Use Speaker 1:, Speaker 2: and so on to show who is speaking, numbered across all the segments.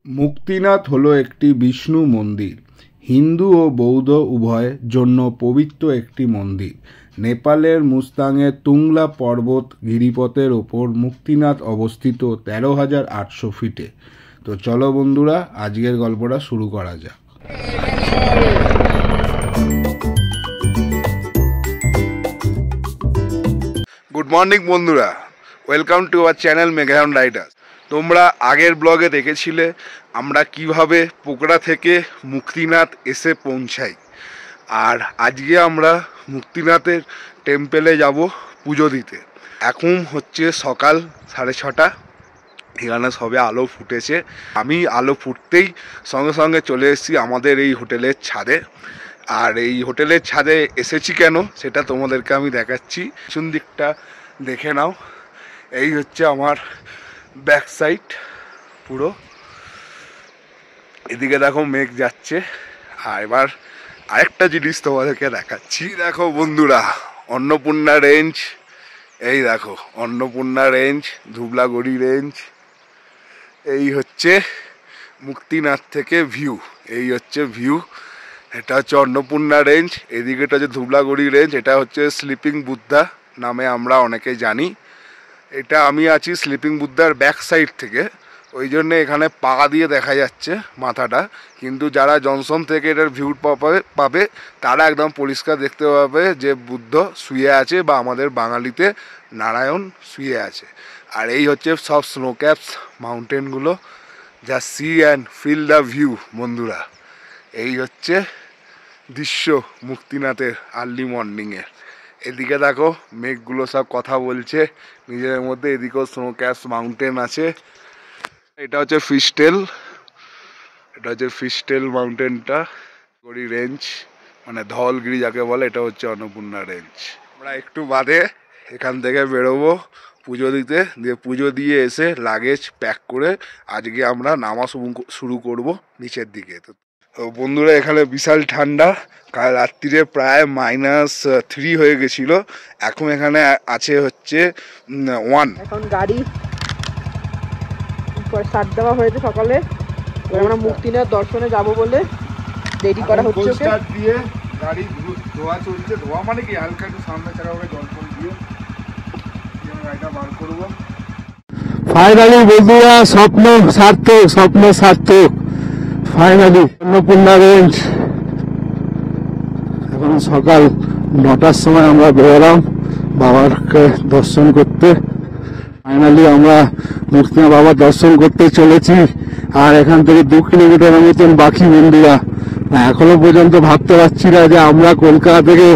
Speaker 1: মুক্তিনাথ হলো একটি বিষ্ণু মন্দির। হিন্দু ও বৌদ্ধ উভয়ের জন্য পবিত্র একটি মন্দির। নেপালের মুস্তাংয়ের তুংলা পর্বত গিরিপথের ওপর মুক্তিনাথ অবস্থিত 13,800 ফিটে। তো চলো বন্ধুরা, আজকের গল্পটা শুরু করা যাক। গুড মর্নিং বন্ধুরা, ওয়েলকাম টু আওয়ার চ্যানেল মেঘায়ন রাইডার্স। তোমরা আগের ব্লগে দেখেছিলে আমরা কিভাবে পোকরা থেকে মুক্তিনাথ এসে পৌঁছাই, আর আজকে আমরা মুক্তিনাথের টেম্পেলে যাব পুজো দিতে। এখন হচ্ছে সকাল 6:30। এখানে সবে আলো ফুটেছে। আমি আলো ফুটতেই সঙ্গে সঙ্গে চলে এসেছি আমাদের এই হোটেলের ছাদে। আর এই হোটেলের ছাদে এসেছি কেন সেটা তোমাদেরকে আমি দেখাচ্ছি। পিছন দিকটা দেখে নাও, এই হচ্ছে আমার ব্যাক সাইড পুরো। এদিকে দেখো মেঘ যাচ্ছে। আর এবার আরেকটা জিনিস তোমাদেরকে দেখাচ্ছি। দেখো বন্ধুরা, অন্নপূর্ণা রেঞ্জ, এই দেখো অন্নপূর্ণা রেঞ্জ, ধুবলাগড়ি রেঞ্জ। এই হচ্ছে মুক্তিনাথ থেকে ভিউ, এই হচ্ছে ভিউ। এটা হচ্ছে অন্নপূর্ণা রেঞ্জ, এদিকেটা হচ্ছে ধুবলাগড়ি রেঞ্জ। এটা হচ্ছে স্লিপিং বুদ্ধা নামে আমরা অনেকেই জানি। এটা আমি আছি স্লিপিং বুদ্ধার ব্যাক সাইড থেকে, ওই জন্য এখানে পা দিয়ে দেখা যাচ্ছে মাথাটা। কিন্তু যারা জনসন থেকে এটার ভিউ পাবে তারা একদম পরিষ্কার দেখতে পাবে যে বুদ্ধ শুয়ে আছে, বা আমাদের বাঙালিতে নারায়ণ শুয়ে আছে। আর এই হচ্ছে সব স্নো ক্যাপস মাউন্টেনগুলো, যা see and feel the view বন্ধুরা। এই হচ্ছে দৃশ্য মুক্তিনাথের আর্লি মর্নিংয়ের। এদিকে দেখো মেঘগুলো সব কথা বলছে নিজেদের মধ্যে। এদিকেও স্নো ক্যাপস মাউন্টেন আছে। এটা হচ্ছে ফিস্টেল, এটা হচ্ছে ফিস্টেল মাউন্টেনটা। গড়ি রেঞ্জ মানে ধলগিরি যাকে বলে, এটা হচ্ছে অন্নপূর্ণা রেঞ্জ। আমরা একটু বাদে এখান থেকে বেরোবো পুজো দিতে। দিয়ে পুজো দিয়ে এসে লাগেজ প্যাক করে আজকে আমরা নামা শুরু করব নিচের দিকে। তো বন্ধুরা, এখানে বিশাল ঠান্ডা। কাল রাত্রিরে প্রায় -3 হয়ে গেছিল। এখন এখানে আছে হচ্ছে 1।
Speaker 2: এখন গাড়ি স্টার্ট দেওয়া হয়েছে সকালে। আমরা মুক্তিনাথ দর্শনে যাব বলে রেডি করা হচ্ছে।
Speaker 1: স্টার্ট দিয়ে গাড়ি ধোয়া চলছে। ধোয়া মানে কি, হালকা একটু সামনে চাকা করে জল ফল দিয়ে গাড়িটা বার করবো।
Speaker 3: ফাইনালি বন্ধুরা, স্বপ্ন সার্থক, স্বপ্ন সার্থক। Finally Annapurna range. এখন সকাল 9টার সময় আমরা বেরোলাম বাবাকে দর্শন করতে। ফাইনালি আমরা মুক্তিনাথ বাবার দর্শন করতে চলেছি। আর এখান থেকে 2 কিলোমিটারের মতন বাকি বন্ধুরা। এখনো পর্যন্ত ভাবতে পারছি না যে আমরা কলকাতা থেকে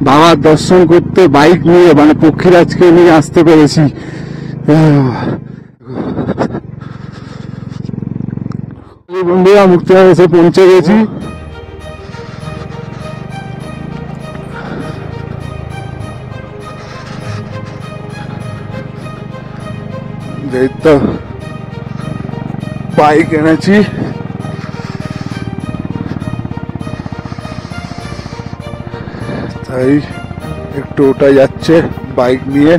Speaker 3: বাবার দর্শন করতে বাইক নিয়ে, মানে পক্ষীরাজকে নিয়ে আসতে পেরেছি। বন্ধুরা, মুক্তিনাথ এসে পৌঁছে গেছি।
Speaker 1: তো বাইক এনেছি, তাই একটু ওটা যাচ্ছে বাইক নিয়ে।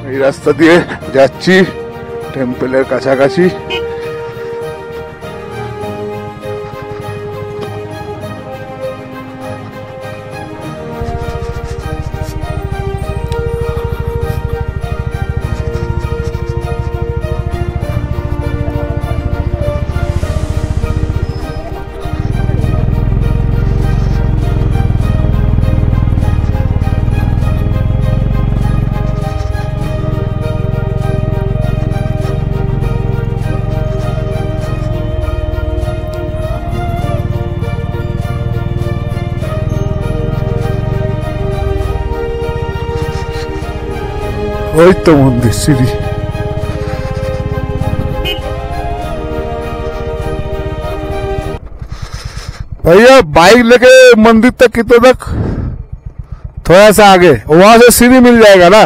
Speaker 1: এই রাস্তা দিয়ে যাচ্ছি টেম্পলের কাছাকাছি। ওই তো মন্দির সিঁড়ি। भैया बाइक लेके मंदिर तक कितने तक? थोड़ा सा आगे, वहां से सीढ़ी मिल जाएगा ना।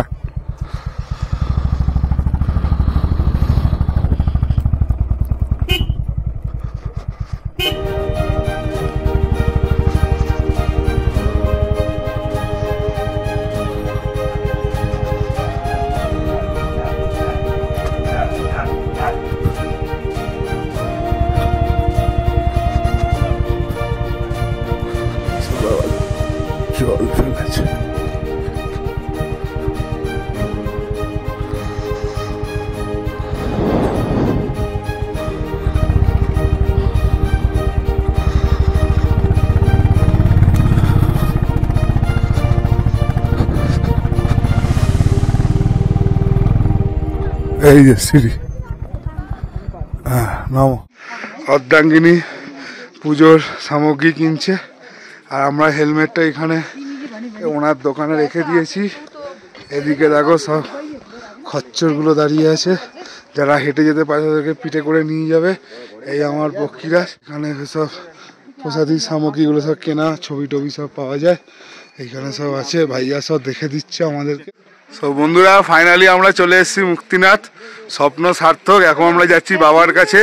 Speaker 1: এই যে সিঁড়ি, হ্যাঁ নামো। অর্ধাঙ্গিনী পুজোর সামগ্রী কিনছে আর আমরা হেলমেটটা এখানে ওনার দোকানে রেখে দিয়েছি। এদিকে দেখো সব খচ্চরগুলো দাঁড়িয়ে আছে, যারা হেঁটে যেতে পারে তাদেরকে পিঠে করে নিয়ে যাবে। এই আমার পক্ষীরা, এখানে সব প্রসাদী সামগ্রীগুলো সব কেনা, ছবি টবি সব পাওয়া যায় এইখানে সব আছে। ভাইয়া সব দেখে দিচ্ছে আমাদেরকে। সব বন্ধুরা ফাইনালি আমরা চলে এসেছি মুক্তিনাথ, স্বপ্ন সার্থক। এখন আমরা যাচ্ছি বাবার কাছে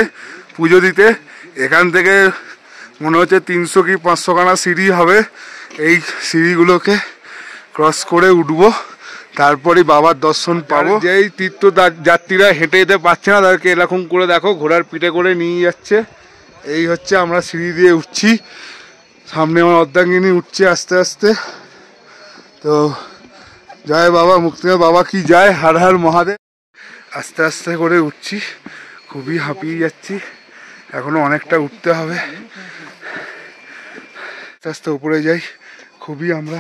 Speaker 1: পুজো দিতে। এখান থেকে মনে হচ্ছে 300 কি 500 খানা সিঁড়ি হবে। এই সিঁড়িগুলোকে ক্রস করে উঠবো, তারপরে বাবার দর্শন পাবো। যেই তীর্থ যাত্রীরা হেঁটে যেতে পারছে না তাদেরকে এরকম করে দেখো ঘোড়ার পিঠে করে নিয়ে যাচ্ছে। এই হচ্ছে আমরা সিঁড়ি দিয়ে উঠছি, সামনে আমার অর্ধাঙ্গিনী উঠছে আস্তে আস্তে। তো জয় বাবা মুক্তিনাথ বাবা কি যায়, হর হর মহাদেব। আস্তে আস্তে করে উঠছি, খুবই হাঁপিয়ে যাচ্ছি, এখনো অনেকটা উঠতে হবে। আস্তে আস্তে উপরে যাই, খুবই আমরা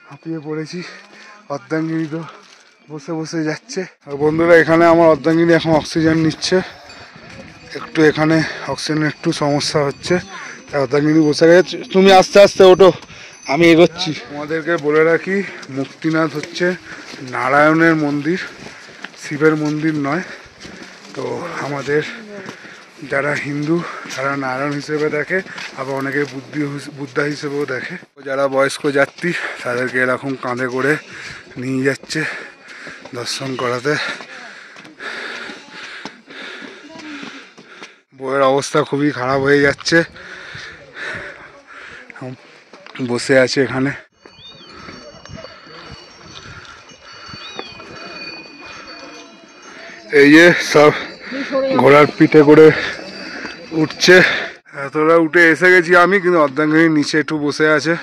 Speaker 1: হাঁপিয়ে পড়েছি। অর্ধাঙ্গিনী তো বসে বসে যাচ্ছে। আর বন্ধুরা এখানে আমার অর্ধাঙ্গিনী এখন অক্সিজেন নিচ্ছে, একটু এখানে অক্সিজেনের একটু সমস্যা হচ্ছে, তাই অর্ধাঙ্গিনী বসে গেছে। তুমি আস্তে আস্তে ওঠো, আমি এগোচ্ছি। আমাদেরকে বলে রাখি মুক্তিনাথ হচ্ছে নারায়ণের মন্দির, শিবের মন্দির নয়। তো আমাদের যারা হিন্দু তারা নারায়ণ হিসেবে দেখে, আবার অনেকে বুদ্ধা হিসেবেও দেখে। যারা বয়স্ক যাত্রী তাদেরকে এরকম কাঁধে করে নিয়ে যাচ্ছে দর্শন করাতে। বইয়ের অবস্থা খুবই খারাপ হয়ে যাচ্ছে, বসে আছে এখানে। এই যে সব ঘোড়ার পিঠে করে উঠছে, এতটা উঠে এসে গেছি আমি, কিন্তু অর্ধাঙ্গিনী নিচে একটু বসে আছে,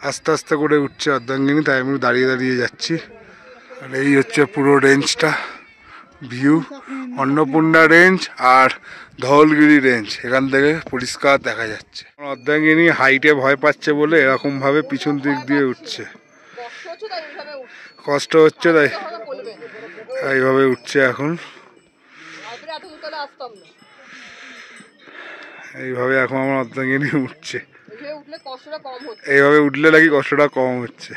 Speaker 1: আস্তে আস্তে করে উঠছে অর্ধাঙ্গিনী, তাই আমি দাঁড়িয়ে দাঁড়িয়ে যাচ্ছি। আর এই হচ্ছে পুরো রেঞ্জটা ভিউ, অন্নপূর্ণা রেঞ্জ আর ধওলগিরি রেঞ্জ এখান থেকে পরিষ্কার দেখা যাচ্ছে। অর্ধাঙ্গিনী হাইটে ভয় পাচ্ছে বলে এরকম ভাবে পিছন দিক দিয়ে উঠছে, কষ্ট হচ্ছে তাই এইভাবে উঠছে। এখন এইভাবে এখন আমার অর্ধাঙ্গিনী উঠছে, এইভাবে উঠলে নাকি কষ্টটা কম হচ্ছে।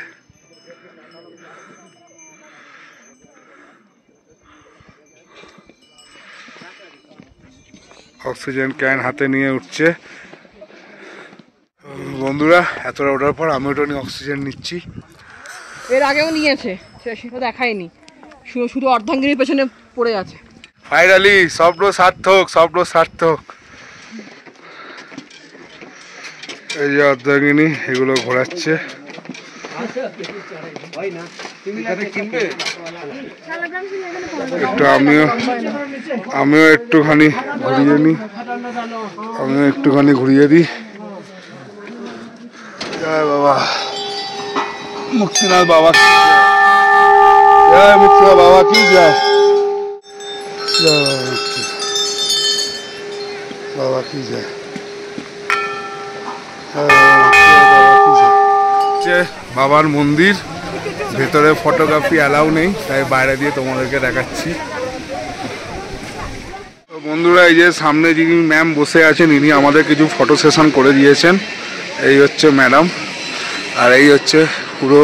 Speaker 1: অক্সিজেন ক্যান হাতে নিয়ে উঠছে। বন্ধুরা এতটা ওঠার পর আমি ওটা নিয়ে অক্সিজেন নিচ্ছি।
Speaker 2: এর আগেও নিয়েছে, সেটা দেখায়নি, শুধু অর্ধাঙ্গিনীর পেছনে পড়ে আছে।
Speaker 1: ফাইনালি স্বপ্ন সার্থক, স্বপ্ন সার্থক। এই যে অর্ধাঙ্গিনী এগুলো ঘোরাচ্ছে। একটু আমিও একটুখানি ঘুরিয়ে নিই, আমিও একটুখানি ঘুরিয়ে দিই। জয় বাবা মুক্তিনাথ বাবা, জয় মুক্তিনাথ বাবা কি জয়, জয় বাবা কি জয়, বাবার মন্দির, ভেতরে ফটোগ্রাফি অ্যালাউ নেই, তাই বাইরে দিয়ে তোমাদেরকে দেখাচ্ছি। তো বন্ধুরা এই যে সামনে যিনি ম্যাম বসে আছেন ইনি আমাদের কিছু ফটো সেশন করে দিয়েছেন। এই হচ্ছে ম্যাডাম, আর এই হচ্ছে পুরো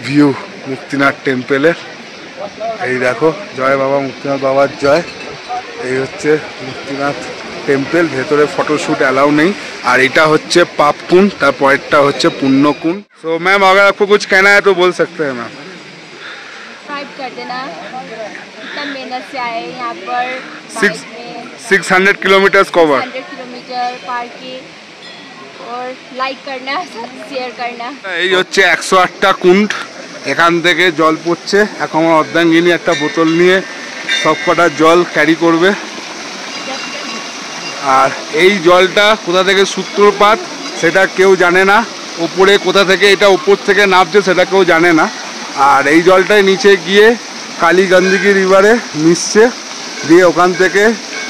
Speaker 1: ভিউ মুক্তিনাথ টেম্পেলের। এই দেখো জয় বাবা মুক্তিনাথ বাবার জয়। এই হচ্ছে মুক্তিনাথ টেম্পল, ভেতরে ফটোশ্যুট অ্যালাউ নেই। আর এটা হচ্ছে पाप कुंड, তারপরেরটা হচ্ছে पुण्य कुंड। सो मैम अगर आपको कुछ कहना है तो बोल सकते हैं मैम।
Speaker 4: सब्सक्राइब कर देना, इतना मेहनत से आए यहाँ पर
Speaker 1: 600 किलोमीटर्स कवर,
Speaker 4: 100 किलोमीटर पार के, और लाइक करना, शेयर करना।
Speaker 1: এই হচ্ছে 108টা কুণ্ড, এখান থেকে জল পড়ছে। এখন আমার অর্ধাঙ্গিনী একটা বোতল নিয়ে সব কটা জল ক্যারি করবে। আর এই জলটা কোথা থেকে সূত্রপাত সেটা কেউ জানে না, ওপরে কোথা থেকে এটা উপর থেকে নামছে সেটা কেউ জানে না। আর এই জলটাই নিচে গিয়ে কালী গন্দগী রিভারে মিশছে, দিয়ে ওখান থেকে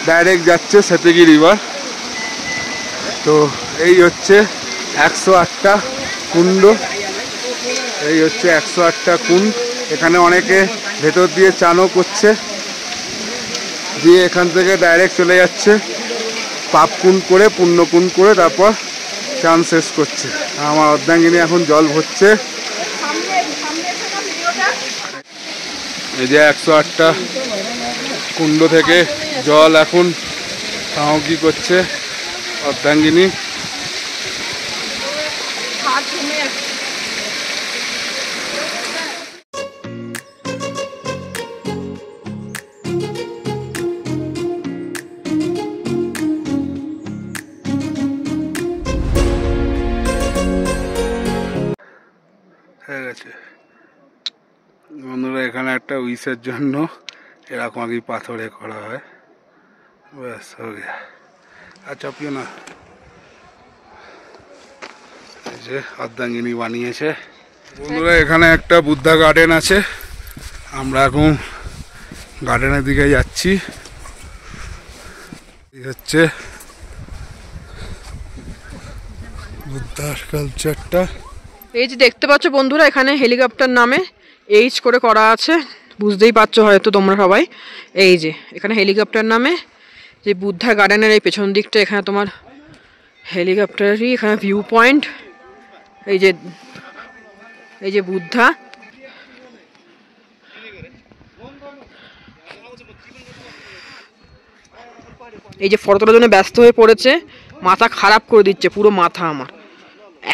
Speaker 1: ডাইরেক্ট যাচ্ছে সেতগি রিভার। তো এই হচ্ছে 108টা কুণ্ড, এই হচ্ছে 108টা কুণ্ড। এখানে অনেকে ভেতর দিয়ে চানও করছে। দিয়ে এখান থেকে ডাইরেক্ট চলে যাচ্ছে পাপ পুণ্য করে পুণ্য পুণ্য করে তারপর চান শেষ করছে। আমার অর্ধাঙ্গিনী এখন জল ভরছে। এই যে 108টা কুণ্ড থেকে জল এখন সামগ্রী করছে অর্ধাঙ্গিনী। হয়ে গেছে বন্ধুরা, এখানে একটা উইসের জন্য এরকম আগে পাথরে করা হয়। ব্যাস হয়ে গেছে। আচ্ছা পিও না, এই যে অর্ধাঙ্গিনী বানিয়েছে। বন্ধুরা এখানে একটা বুদ্ধা গার্ডেন আছে, আমরা এখন গার্ডেনের দিকে যাচ্ছি। এই হচ্ছে বুদ্ধার কালচারটা।
Speaker 2: এই যে দেখতে পাচ্ছ বন্ধুরা, এখানে হেলিকপ্টার নামে এইচ করে করা আছে, বুঝতেই পারছো হয়তো তোমরা সবাই। এই যে এখানে হেলিকপ্টার নামে যে বুদ্ধা গার্ডেনের এই পেছন দিকটা, এখানে তোমার হেলিকপ্টারই এখানে ভিউ পয়েন্ট। এই যে বুদ্ধা, এই যে ফটো তোলার জন্য ব্যস্ত হয়ে পড়েছে, মাথা খারাপ করে দিচ্ছে পুরো মাথা। আমার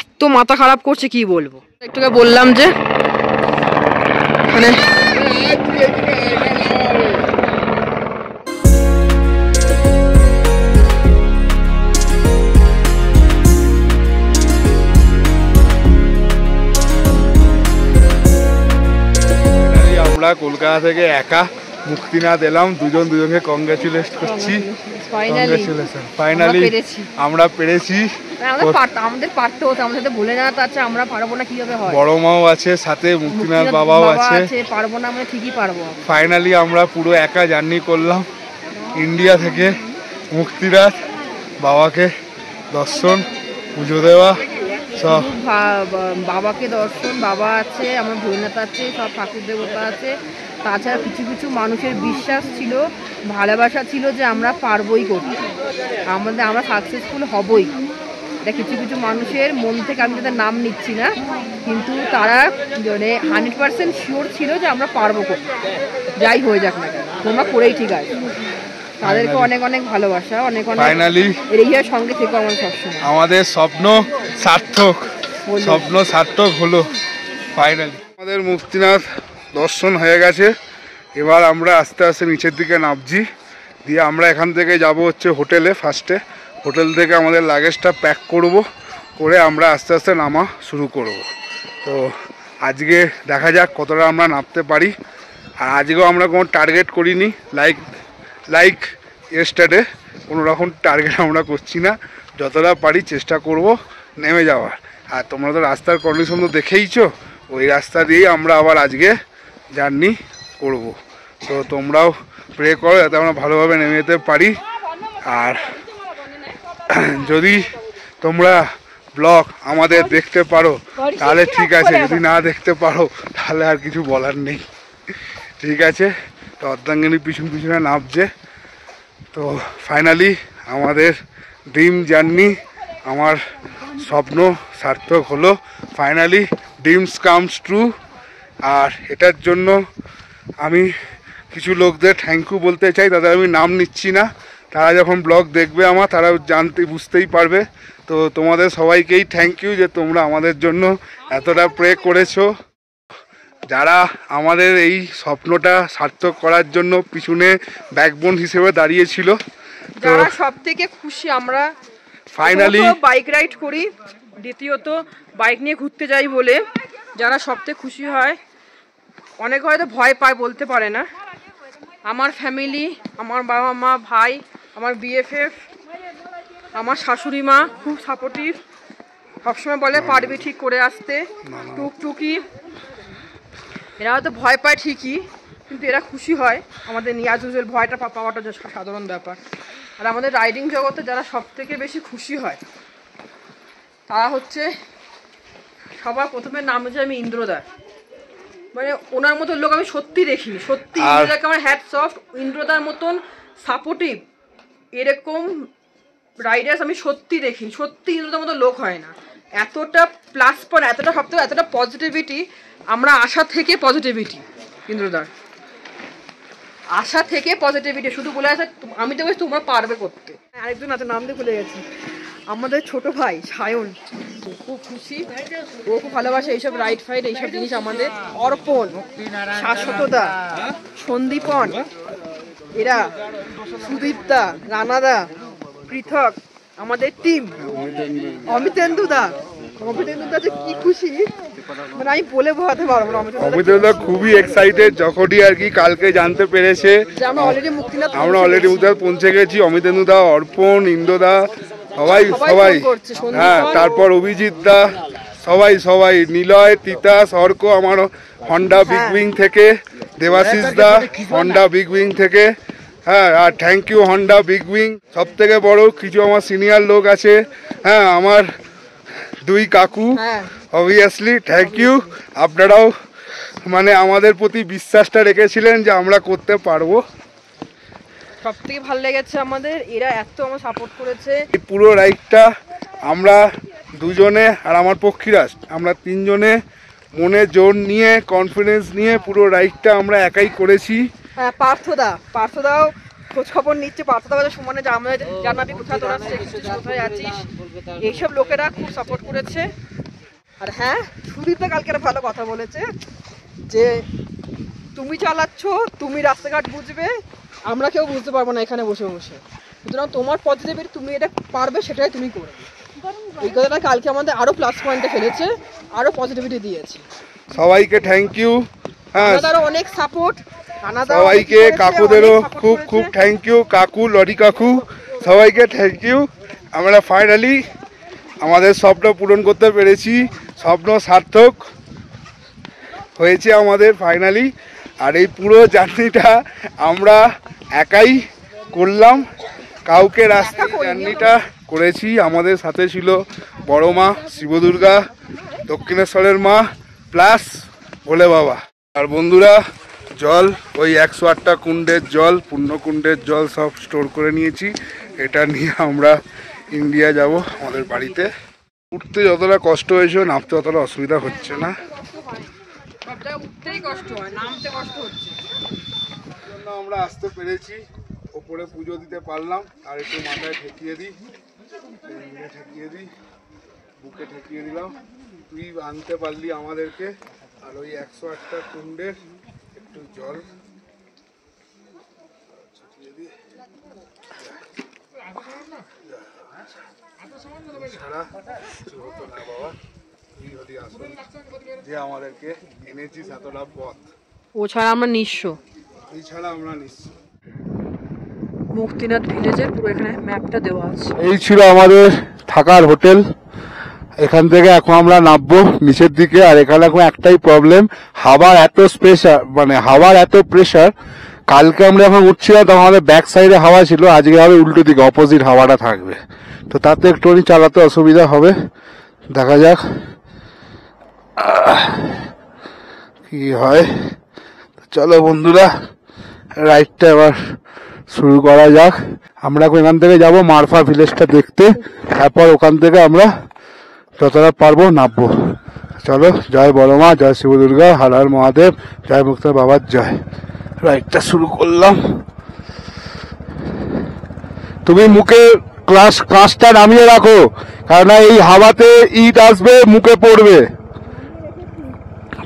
Speaker 2: এত মাথা খারাপ করছে কি বলবো। একটুকে বললাম যে এখানে
Speaker 1: আমরা কলকাতা থেকে একা মুক্তিনাথ এলাম, দুজনকে কংগ্রাচুলেট করছি। ফাইনালি আমরা পেরেছি।
Speaker 2: আমাদের পারতে হতো, আমাদের সাথে বলে না, তার আমরা পারবো না কিভাবে হয়।
Speaker 1: বড় মাও আছে সাথে, মুক্তিনাথ বাবাও আছে,
Speaker 2: পারবো না আমরা ঠিকই পারবো।
Speaker 1: ফাইনালি আমরা পুরো একা জার্নি করলাম ইন্ডিয়া থেকে মুক্তিনাথ বাবাকে দর্শন, পুজো দেওয়া সব।
Speaker 2: বাবাকে দর্শন, বাবা আছে, আমার ভৈরনাথ আছে, সব ঠাকুর দেবতা আছে। তাছাড়া কিছু কিছু মানুষের বিশ্বাস ছিল, ভালোবাসা ছিল যে আমরা পারবই করতে, আমরা সাকসেসফুল হবই। এটা কিছু কিছু মানুষের মন থেকে, আমি তাদের নাম নিচ্ছি না, কিন্তু তারা মানে 100% শিওর ছিল যে আমরা পারবো করতে, যাই হয়ে যাক না কেন, তোমরা করেই ঠিক আছে। তাদেরকে অনেক অনেক ভালোবাসা, অনেক অনেক
Speaker 1: ফাইনালি
Speaker 2: এরিয়ার সঙ্গে থেকে আমার সবসময়।
Speaker 1: আমাদের স্বপ্ন সার্থক হলো ফাইনালি। আমাদের মুক্তিনাথ দর্শন হয়ে গেছে, এবার আমরা আস্তে আস্তে নিচের দিকে নামছি। দিয়ে আমরা এখান থেকে যাব হচ্ছে হোটেলে। ফার্স্টে হোটেল থেকে আমাদের লাগেজটা প্যাক করে আমরা আস্তে আস্তে নামা শুরু করব। তো আজকে দেখা যাক কতটা আমরা নামতে পারি। আর আজকেও আমরা কোনো টার্গেট করিনি, লাইক ইয়েস্টারডে কোনো রকম টার্গেট আমরা করছি না, যতটা পারি চেষ্টা করব নেমে যাওয়ার। আর তোমরা তো রাস্তার কন্ডিশন তো দেখেইছো, ওই রাস্তা দিয়েই আমরা আবার আজকে জার্নি করব। তো তোমরাও প্রে করো যাতে আমরা ভালোভাবে নেমে যেতে পারি। আর যদি তোমরা ব্লগ আমাদের দেখতে পারো তাহলে ঠিক আছে, যদি না দেখতে পারো তাহলে আর কিছু বলার নেই, ঠিক আছে। তো অর্ধাঙ্গিনী পিছনে নামছে। তো ফাইনালি আমাদের ড্রিম জার্নি, আমার স্বপ্ন সার্থক হলো। Finally dreams comes true. আর এটার জন্য আমি কিছু লোকদের থ্যাংক ইউ বলতে চাই, তাদের আমি নাম নিচ্ছি না, তারা যখন ব্লগ দেখবে আমার, তারা বুঝতেই পারবে। তো তোমাদের সবাইকেই থ্যাংক ইউ যে তোমরা আমাদের জন্য এতটা প্রে করেছো, যারা আমাদের এই স্বপ্নটা সার্থক করার জন্য পিছনে ব্যাকবোন হিসেবে দাঁড়িয়েছিল।
Speaker 2: যারা সব থেকে খুশি, আমরা
Speaker 1: ফাইনালি
Speaker 2: বাইক রাইড করি, দ্বিতীয়ত বাইক নিয়ে ঘুরতে যাই বলে যারা সব থেকে খুশি হয়। অনেক হয়তো ভয় পায়, বলতে পারে না। আমার ফ্যামিলি, আমার বাবা মা, ভাই, আমার বিএফএফ, আমার শাশুড়ি মা খুব সাপোর্টিভ, সবসময় বলে পারবি ঠিক করে আসতে, টুকটুকি। এরা হয়তো ভয় পায় ঠিকই, কিন্তু এরা খুশি হয় আমাদের নিয়ে। আজ ভয়টা পাওয়াটা সাধারণ ব্যাপার। আর আমাদের রাইডিং জগতে যারা সব থেকে বেশি খুশি হয় তারা হচ্ছে, সবার প্রথমে নাম হচ্ছে আমি ইন্দ্রদা। মানে ওনার মতন লোক আমি সত্যি দেখিনি, সত্যি ইন্দ্রদাকে আমার হ্যাটস অফ। ইন্দ্রদার মতন সাপোর্টিভ এরকম রাইডার্স আমি সত্যি দেখি, সত্যি ইন্দ্রদার মতো লোক হয় না। এতটা প্লাস পয়েন্ট, এতটা সপ্তাহ, এতটা পজিটিভিটি, আমরা আশা থেকে পজিটিভিটি, ইন্দ্রদার আশা থেকে পজিটিভিটি, শুধু বলে আছে আমি তো বলছি তোমরা পারবে করতে। আরেকজন আছে, নাম দিয়ে ভুলে গেছি, আমাদের ছোট ভাই সায়ন, খুব খুশি, ও খুব ভালোবাসে এইসব রাইড ফাইড এইসব জিনিস। আমাদের অর্পণ, শাশ্বতদা, সন্দীপন, এরা সুদীপদা, রানাদা, পৃথক, আমাদের টিম, অমিতেন্দুদা, অমিতেন্দুদা যে কি খুশি মানে আমি বলে বোঝাতে পারবো না।
Speaker 1: অমিতেন্দুদা খুবই এক্সাইটেড, যখনই আর কি কালকে জানতে পেরেছে
Speaker 2: যে আমরা অলরেডি মুক্তিনাথ
Speaker 1: পৌঁছে গেছি। অমিতেন্দুদা, অর্পণ, ইন্দ্রদা, সবাই হ্যাঁ, তারপর অভিজিৎ দা, সবাই নিলয়, তিতাস, অর্ক, আমার হন্ডা বিগ উইং থেকে, Debashis da Honda big wing থেকে, হ্যাঁ, আর thank you Honda big wing. সব থেকে বড় কিছু আমার সিনিয়র লোক আছে, হ্যাঁ, আমার দুই কাকু, অবভিয়াসলি থ্যাংক ইউ। আপনারাও মানে আমাদের প্রতি বিশ্বাসটা রেখেছিলেন যে আমরা করতে পারবো।
Speaker 2: সব থেকে ভালো লেগেছে আমাদের, এরা এত আমার সাপোর্ট করেছে।
Speaker 1: এই পুরো রাইডটা আমরা দুজনে আর আমার পক্ষীরাজ, আমরা তিনজনে মনে জোর নিয়ে, কনফিডেন্স নিয়ে পুরো রাইডটা আমরা একাই করেছি।
Speaker 2: হ্যাঁ, পার্থদাও খোঁজ খবর নিচ্ছে, পার্থদা সমানে যে আমরা জানাবি কোথায় তোরা কোথায় আছিস, এইসব লোকেরা খুব সাপোর্ট করেছে। আর হ্যাঁ, সুদীপটা কালকে একটা ভালো কথা বলেছে যে তুমি চালাচ্ছ, তুমি রাস্তাঘাট বুঝবে, আমরা কেউ বুঝতে পারবো না এখানে বসে বসে, সুতরাং তোমার পজিটিভিটি, তুমি এটা পারবে সেটাই তুমি করবে। এই কথাটা কালকে আমাদের আরো প্লাস পয়েন্টে ফেলেছে, আরো পজিটিভিটি দিয়েছে।
Speaker 1: সবাইকে থ্যাংক ইউ। হ্যাঁ,
Speaker 2: অনেক সাপোর্ট,
Speaker 1: সবাইকে, কাকুদেরও খুব খুব থ্যাংক ইউ, কাকু, লরি কাকু, সবাইকে থ্যাংক ইউ। আমরা ফাইনালি আমাদের স্বপ্ন পূরণ করতে পেরেছি, স্বপ্ন সার্থক হয়েছে আমাদের ফাইনালি। আর এই পুরো জার্নিটা আমরা একাই করলাম, কাউকে রাস্তায় জার্নিটা করেছি। আমাদের সাথে ছিল বড় মা, শিবদুর্গা, দক্ষিণেশ্বরের মা, প্লাস ভোলে বাবা। আর বন্ধুরা, জল ওই 108টা কুণ্ডের জল, পুণ্যকুণ্ডের জল সব স্টোর করে নিয়েছি। এটা নিয়ে আমরা ইন্ডিয়া যাব আমাদের বাড়িতে। উঠতে যতটা কষ্ট হয়েছে, নামতে অতটা অসুবিধা হচ্ছে না। আমরা আসতে পেরেছি, ওপরে পুজো দিতে পারলাম। আর একটু মাথায় ঠেকিয়ে দিই, বুকে ঠেকিয়ে দিলাম। তুই আনতে পারলি আমাদেরকে। আর ওই 108টা কুণ্ডের একটু জল ছাড়া কিছু হতো না বাবা। তুই হলি আসল যে আমাদেরকে এনেছিস এতটা পথ।
Speaker 2: ও ছাড়া আমরা নিঃস্ব,
Speaker 1: এই ছাড়া আমরা নিঃস্ব।
Speaker 2: মুক্তিনাথ ভিলেজের পুরো এখানে ম্যাপটা দেওয়া আছে।
Speaker 3: এই ছিল আমাদের থাকার হোটেল। এখান থেকে এখন আমরা নামবো নিচের দিকে। আর এখানে এখন একটাই প্রবলেম, হাওয়ার এত প্রেসার, মানে হাওয়ার এত প্রেসার। কালকে আমরা যখন উঠছিলাম তখন আমাদের ব্যাক সাইডে হাওয়া ছিল, আজকে হবে উল্টো দিকে, অপোজিট হাওয়াটা থাকবে। তো তাতে একটুখানি চালাতে অসুবিধা হবে, দেখা যাক কি হয়। চলো বন্ধুরা, রাইডটা এবার শুরু করা যাক। আমরা এখন এখান থেকে যাবো মারফা ভিলেজটা দেখতে, তারপর ওখান থেকে আমরা যতটা পারবো নামবো। চলো, জয় বড় মা, জয় শিব দুর্গা, হর হর মহাদেব, জয় মুক্তা বাবার জয়। রাইডটা শুরু করলাম। তুমি মুখে কাঁচটা নামিয়ে রাখো, কারণ এই হাওয়াতে ইট আসবে, মুখে পড়বে,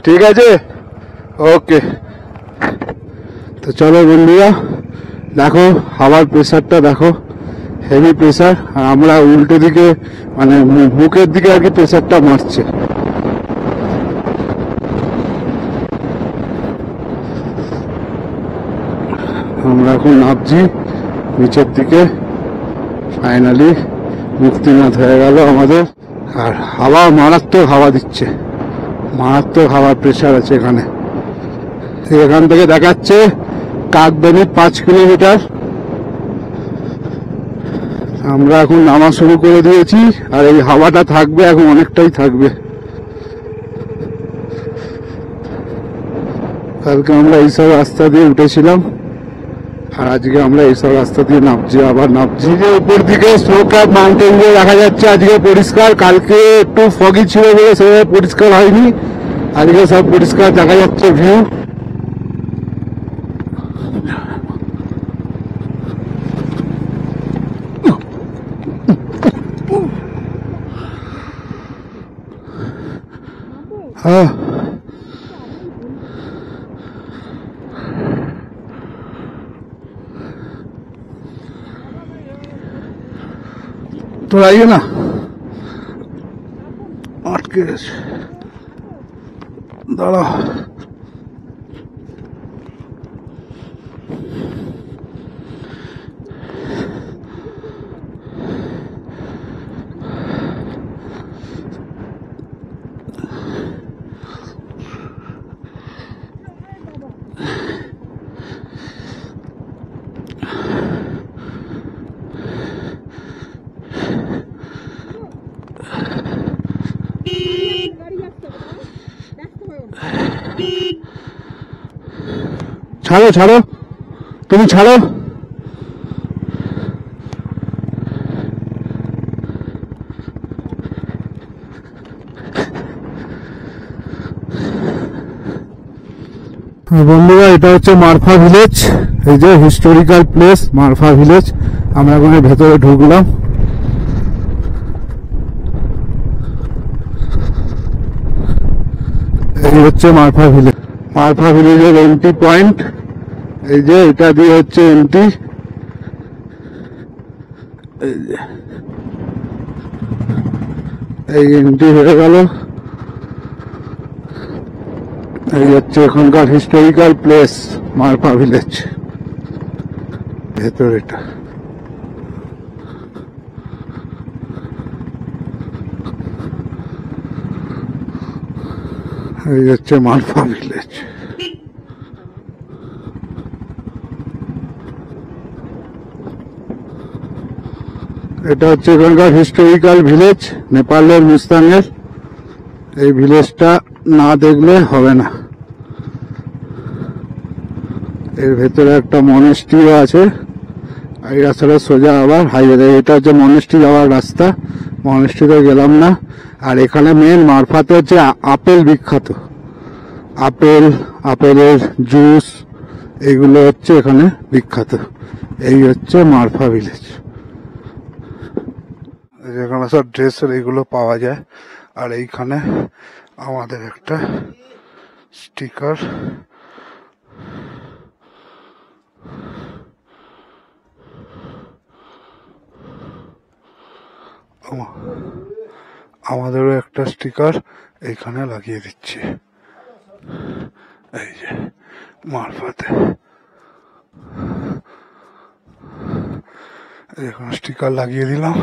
Speaker 3: ঠিক আছে? ওকে, তো চলো বন্ধুরা, দেখো হাওয়ার প্রেসারটা দেখো, হেভি প্রেসার। আর আমরা উল্টো দিকে, মানে বুকের দিকে আর কি প্রেসারটা মারছে। আমরা এখন নামছি নিচের দিকে। ফাইনালি মুক্তিনাথ হয়ে গেল আমাদের। আর হাওয়া মারাত্মক হাওয়া দিচ্ছে, মারাত্মক হাওয়ার প্রেসার আছে এখানে। এখান থেকে দেখাচ্ছে কাকবেনি 5 কিলোমিটার। আমরা এখন নামা শুরু করে দিয়েছি, আর এই হাওয়াটা থাকবে এখন, অনেকটাই থাকবে। কালকে আমরা এইসব রাস্তা দিয়ে উঠেছিলাম, আর আজকে আমরা এইসব রাস্তা দিয়ে নামছি, আবার নামছি। যে উপর দিকে স্নো ক্যাপ মাউন্টেন দিয়ে দেখা যাচ্ছে আজকে পরিষ্কার, কালকে একটু ফগি ছিল বলে সেভাবে পরিষ্কার হয়নি, আজকে সব পরিষ্কার দেখা যাচ্ছে ভিউ। হ্যাঁ तो आइए ना, अटके दाड़ा ছাড়ো ছাড়ো, তুমি ছাড়ো। বন্ধুরা এটা হচ্ছে মারফা ভিলেজ, এই যে হিস্টোরিক্যাল প্লেস মারফা ভিলেজ। আমরা ওখানে ভেতরে ঢুকলাম। এই হচ্ছে মারফা ভিলেজ, মারফা ভিলেজের এন্ট্রি পয়েন্ট। এই যে এটা দিয়ে হচ্ছে এন্ট্রি, এই এন্ট্রি হয়ে গেল। এই হচ্ছে এখানকার হিস্টোরিক্যাল প্লেস মারফা ভিলেজ, ভেতরেটা। এই হচ্ছে মারফা ভিলেজ। এটা হচ্ছে এখানকার হিস্টোরিক্যাল ভিলেজ নেপালের মুস্তাংয়ের। এই ভিলেজটা না দেখলে হবে না। এর ভেতরে একটা মনেস্ট্রিও আছে। এই রাস্তাটা সোজা আবার হাইওয়ে। এটা হচ্ছে মনেস্ট্রি যাওয়ার রাস্তা, মনেস্ট্রিতে গেলাম না। আর এখানে মেন মারফাতে হচ্ছে আপেল বিখ্যাত, আপেল, আপেলের জুস এগুলো হচ্ছে এখানে বিখ্যাত। এই হচ্ছে মারফা ভিলেজ। এখানে সব ড্রেসের এইগুলো পাওয়া যায়। আর এইখানে আমাদের একটা স্টিকার, আমাদেরও একটা স্টিকার এইখানে লাগিয়ে দিচ্ছি। এই যে মারফাতে এখন স্টিকার লাগিয়ে দিলাম।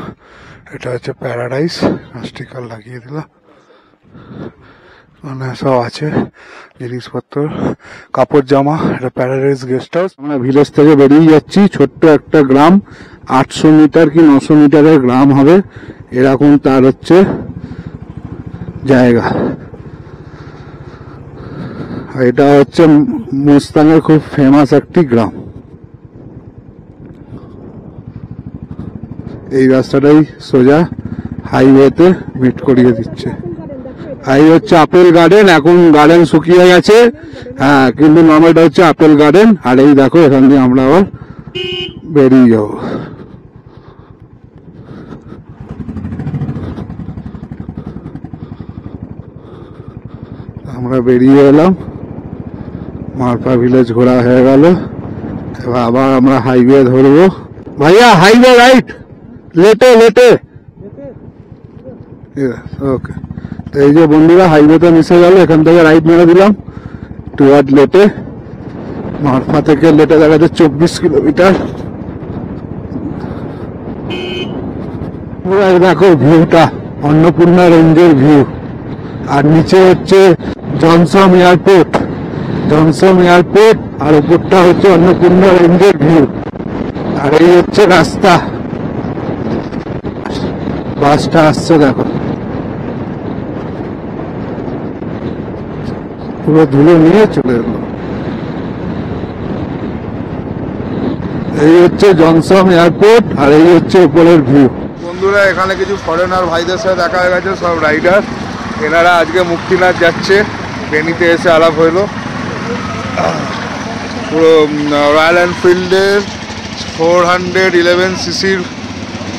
Speaker 3: এটা হচ্ছে প্যারাডাইস, স্টিকার লাগিয়ে দিলাম। মানে সব আছে জিনিসপত্র, কাপড় জামা। এটা প্যারাডাইস গেস্ট হাউস। আমরা ভিলেজ থেকে বেরিয়ে যাচ্ছি। ছোট্ট একটা গ্রাম, 800 মিটার কি 900 মিটারের গ্রাম হবে এরকম তার হচ্ছে জায়গা। এটা হচ্ছে মুস্তাংয়ের খুব ফেমাস একটি গ্রাম। এই রাস্তাটাই সোজা হাইওয়েতে মিট করিয়ে দিচ্ছে। এই হচ্ছে আপেল গার্ডেন। এখন গার্ডেন শুকিয়ে গেছে, হ্যাঁ, কিন্তু নর্মালটা হচ্ছে আপেল গার্ডেন। আর এই দেখো এখান দিয়ে আমরা আবার বেরিয়ে যাব। আমরা বেরিয়ে এলাম, মারফা ভিলেজ ঘোরা হয়ে গেল। এবার আবার আমরা হাইওয়ে ধরবো। ভাইয়া হাইওয়ে রাইট, লেটে লেটে। ওকে, তো এই যে বন্ধুরা হাইওয়েতে মিশে গেল। এখান থেকে রাইট মেরে দিলাম টুয়ার্ড লেটে। মারফা থেকে লেটে দেখা যাচ্ছে 24 কিলোমিটার। দেখো ভিউটা, অন্নপূর্ণা রেঞ্জের ভিউ। আর নিচে হচ্ছে জনসম এয়ারপোর্ট, জনসম এয়ারপোর্ট। আর উপরটা হচ্ছে অন্নপূর্ণা রেঞ্জের ভিউ। আর এই হচ্ছে রাস্তা, বাসটা আসছে দেখো, পুরো ধুলো নিয়ে চলে এলো। এই হচ্ছে জনসন এয়ারপোর্ট আর এই হচ্ছে উপরের ভিউ।
Speaker 1: বন্ধুরা এখানে কিছু ফরেনার ভাইদের সাথে দেখা হয়ে গেছে, সব রাইডার। এনারা আজকে মুক্তিনাথ যাচ্ছে, বেনিতে এসে আলাপ হইলো। পুরো রয়্যাল এনফিল্ডের 411 সিসির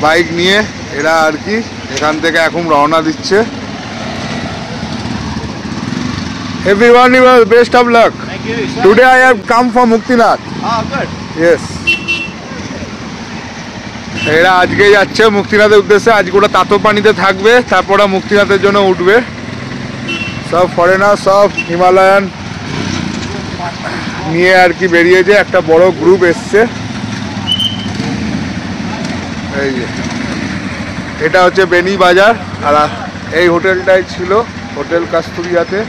Speaker 1: বাইক নিয়ে এরা আর কি এখান থেকে এখন রওনা দিচ্ছে। Everyone, best of luck.
Speaker 5: Thank you.
Speaker 1: Today I have come from Muktinath.
Speaker 5: Oh, good.
Speaker 1: Yes. এরা আজকে যাচ্ছে মুক্তিনাথের উদ্দেশ্যে। আজকে ওরা তাতো পানিতে থাকবে, তারপর ওরা মুক্তিনাথের জন্য উঠবে। সব ফরেনার, সব হিমালয়ান নিয়ে আর কি বেরিয়েছে, একটা বড় গ্রুপ এসছে। এই যে এটা হচ্ছে বেনি বাজার, আর এই হোটেলটাই ছিল হোটেল কাস্তুরিয়াতে।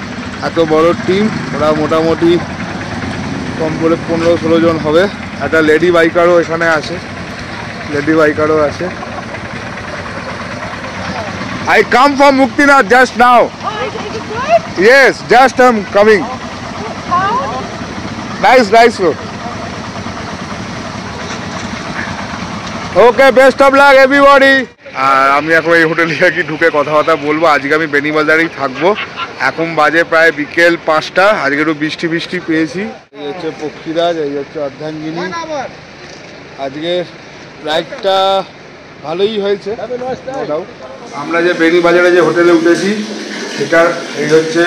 Speaker 1: এত বড় টিম, ওরা মোটামুটি কম করে 15-16 জন হবে। একটা লেডি বাইকারও এখানে আছে, লেডি বাইকারও আছে। I come from Muktinath just now. Yes, just I'm coming. Nice road. Okay, best of luck everybody. আর আমি এখন এই হোটেলে কি ঢুকে কথাবার্তা বলবো। আজকে আমি বেনিবাজারেই থাকবো। এখন বাজে প্রায় বিকেল 5টা। আজকে একটু বৃষ্টি পেয়েছি। এই হচ্ছে পক্ষীরাজ, এই হচ্ছে অর্ধাঙ্গিনী। আজকে রাইডটা ভালোই হয়েছে। আমরা যে বেনিবাজারে যে হোটেলে উঠেছি সেটার এই হচ্ছে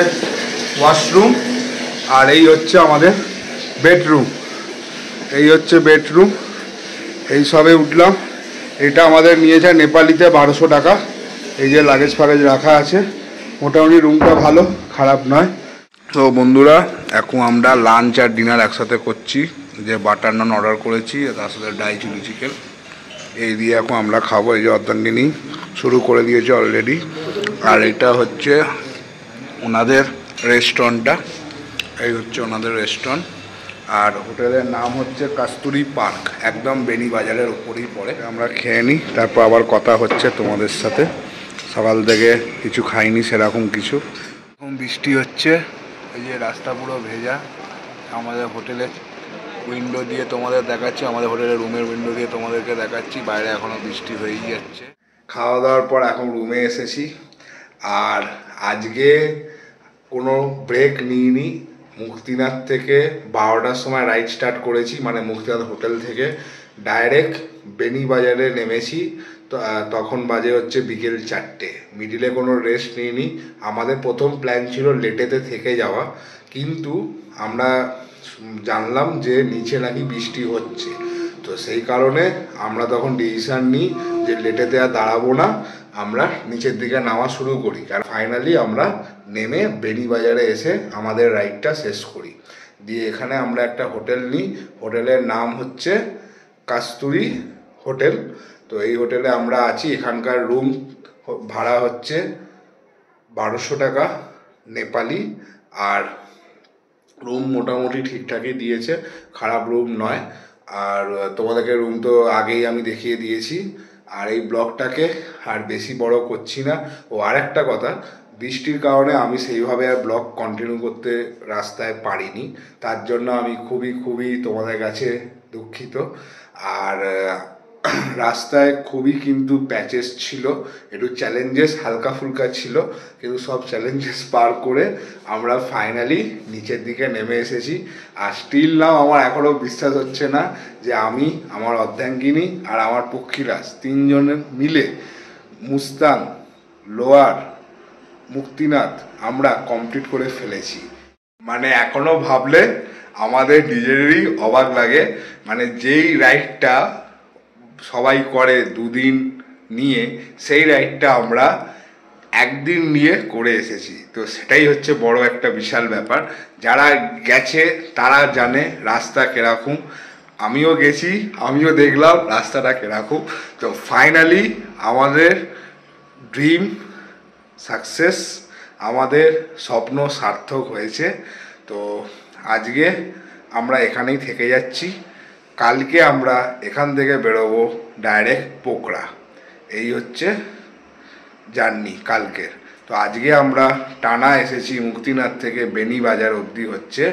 Speaker 1: ওয়াশরুম, আর এই হচ্ছে আমাদের বেডরুম। এই হচ্ছে বেডরুম, এই সবে উঠলাম। এটা আমাদের নিয়েছে নেপালিতে 1200 টাকা। এই যে লাগেজ ফাগেজ রাখা আছে, মোটামুটি রুমটা ভালো, খারাপ নয়। তো বন্ধুরা এখন আমরা লাঞ্চ আর ডিনার একসাথে করছি। যে বাটার নান অর্ডার করেছি, তার সাথে ড্রাই চিলি চিকেন, এই দিয়ে এখন আমরা খাবো। এই যে অর্ধাঙ্গিনী শুরু করে দিয়েছে অলরেডি। আর এটা হচ্ছে ওনাদের রেস্টুরেন্টটা, এই হচ্ছে ওনাদের রেস্টুরেন্ট। আর হোটেলের নাম হচ্ছে কাস্তুরি পার্ক, একদম বেনি বাজারের ওপরেই পড়ে। আমরা খেয়ে নিই, তারপর আবার কথা হচ্ছে তোমাদের সাথে। সকাল থেকে কিছু খাইনি সেরকম কিছু। এখন বৃষ্টি হচ্ছে, এই যে রাস্তা পুরো ভেজা। আমাদের হোটেলের উইন্ডো দিয়ে তোমাদের দেখাচ্ছি, আমাদের হোটেলের রুমের উইন্ডো দিয়ে তোমাদেরকে দেখাচ্ছি। বাইরে এখনও বৃষ্টি হয়েই যাচ্ছে। খাওয়া দাওয়ার পর এখন রুমে এসেছি। আর আজকে কোনো ব্রেক নিইনি। মুক্তিনাথ থেকে 12টার সময় রাইড স্টার্ট করেছি, মানে মুক্তিনাথ হোটেল থেকে ডাইরেক্ট বেনিবাজারে নেমেছি। তো তখন বাজে হচ্ছে বিকেল 4টে। মিডিলে কোনো রেস্ট নিইনি। আমাদের প্রথম প্ল্যান ছিল লেটেতে থেকে যাওয়া, কিন্তু আমরা জানলাম যে নিচে নাকি বৃষ্টি হচ্ছে। তো সেই কারণে আমরা তখন ডিসিশান নিই যে লেটেতে আর দাঁড়াবো না, আমরা নিচের দিকে নামা শুরু করি। আর ফাইনালি আমরা নেমে বেনিবাজারে এসে আমাদের রাইডটা শেষ করি। দিয়ে এখানে আমরা একটা হোটেল নিই, হোটেলের নাম হচ্ছে কাস্তুরি হোটেল। তো এই হোটেলে আমরা আছি। এখানকার রুম ভাড়া হচ্ছে 1200 টাকা নেপালি। আর রুম মোটামুটি ঠিকঠাকই দিয়েছে, খারাপ রুম নয়। আর তোমাদেরকে রুম তো আগেই আমি দেখিয়ে দিয়েছি। আর এই ব্লগটাকে আর বেশি বড় করছি না। ও আর একটা কথা, বৃষ্টির কারণে আমি সেইভাবে আর ব্লগ কন্টিনিউ করতে রাস্তায় পারিনি, তার জন্য আমি খুবই তোমাদের কাছে দুঃখিত। আর রাস্তায় খুবই কিন্তু প্যাচেস ছিল, একটু চ্যালেঞ্জেস হালকা ফুলকা ছিল, কিন্তু সব চ্যালেঞ্জেস পার করে আমরা ফাইনালি নিচের দিকে নেমে এসেছি। আর স্টিল নাও আমার এখনও বিশ্বাস হচ্ছে না যে আমি, আমার অর্ধাঙ্গিনী আর আমার পক্ষীরাজ 3 জনের মিলে মুস্তাং, লোয়ার, মুক্তিনাথ আমরা কমপ্লিট করে ফেলেছি। মানে এখনও ভাবলে আমাদের নিজেরই অবাক লাগে। মানে যেই রাইডটা সবাই করে 2 দিন নিয়ে, সেই রাইডটা আমরা 1 দিন নিয়ে করে এসেছি। তো সেটাই হচ্ছে বড় একটা বিশাল ব্যাপার। যারা গেছে তারা জানে রাস্তা কিরকম। আমিও গেছি, আমিও দেখলাম রাস্তাটা কিরকম। তো ফাইনালি আমাদের ড্রিম সাকসেস, আমাদের স্বপ্ন সার্থক হয়েছে। তো আজকে আমরা এখানেই থেকে যাচ্ছি। কালকে আমরা এখান থেকে বেরোবো ডাইরেক্ট পোকরা। এই হচ্ছে জার্নি কালকের। তো আজকে আমরা টানা এসেছি মুক্তিনাথ থেকে বেনিবাজার অবধি হচ্ছে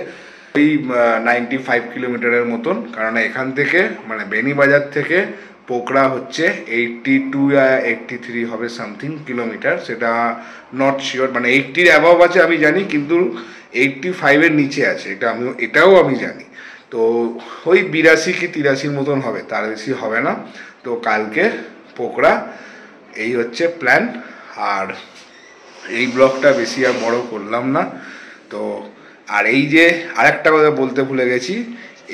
Speaker 1: ওই 95 কিলোমিটারের মতন, কারণ এখান থেকে মানে বেনিবাজার থেকে পোকরা হচ্ছে 82 বা 83 হবে সামথিং কিলোমিটার, সেটা নট শিওর, মানে 80-র অ্যাভাব আছে আমি জানি, কিন্তু 85-এর নিচে আছে এটাও আমি জানি। তো ওই 82 কি 83 মতন হবে, তার বেশি হবে না। তো কালকে পোকরা, এই হচ্ছে প্ল্যান। আর এই ব্লগটা বেশি আর বড় করলাম না। তো আর এই যে আরেকটা কথা বলতে ভুলে গেছি,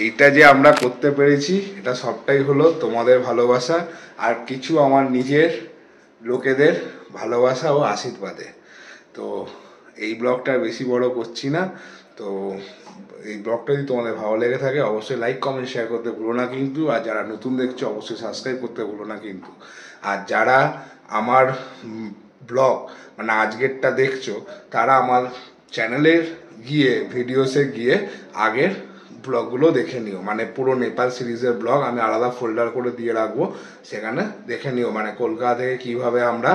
Speaker 1: এইটা যে আমরা করতে পেরেছি এটা সবটাই হলো তোমাদের ভালোবাসা আর কিছু আমার নিজের লোকেদের ভালোবাসা ও আশীর্বাদে। তো এই ব্লগটা বেশি বড় করছি না। তো এই ব্লগটা যদি তোমাদের ভালো লেগে থাকে অবশ্যই লাইক কমেন্ট শেয়ার করতে ভুলো না কিন্তু, আর যারা নতুন দেখছো অবশ্যই সাবস্ক্রাইব করতে ভুলো না কিন্তু। আর যারা আমার ব্লগ মানে আজকেরটা দেখছো তারা আমার চ্যানেলের গিয়ে ভিডিওসে গিয়ে আগের ব্লগগুলো দেখে নিও, মানে পুরো নেপাল সিরিজের ব্লগ আমি আলাদা ফোল্ডার করে দিয়ে রাখবো, সেখানে দেখে নিও মানে কলকাতা থেকে কীভাবে আমরা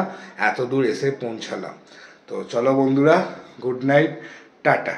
Speaker 1: এত দূর এসে পৌঁছালাম। তো চলো বন্ধুরা, গুড নাইট, টাটা।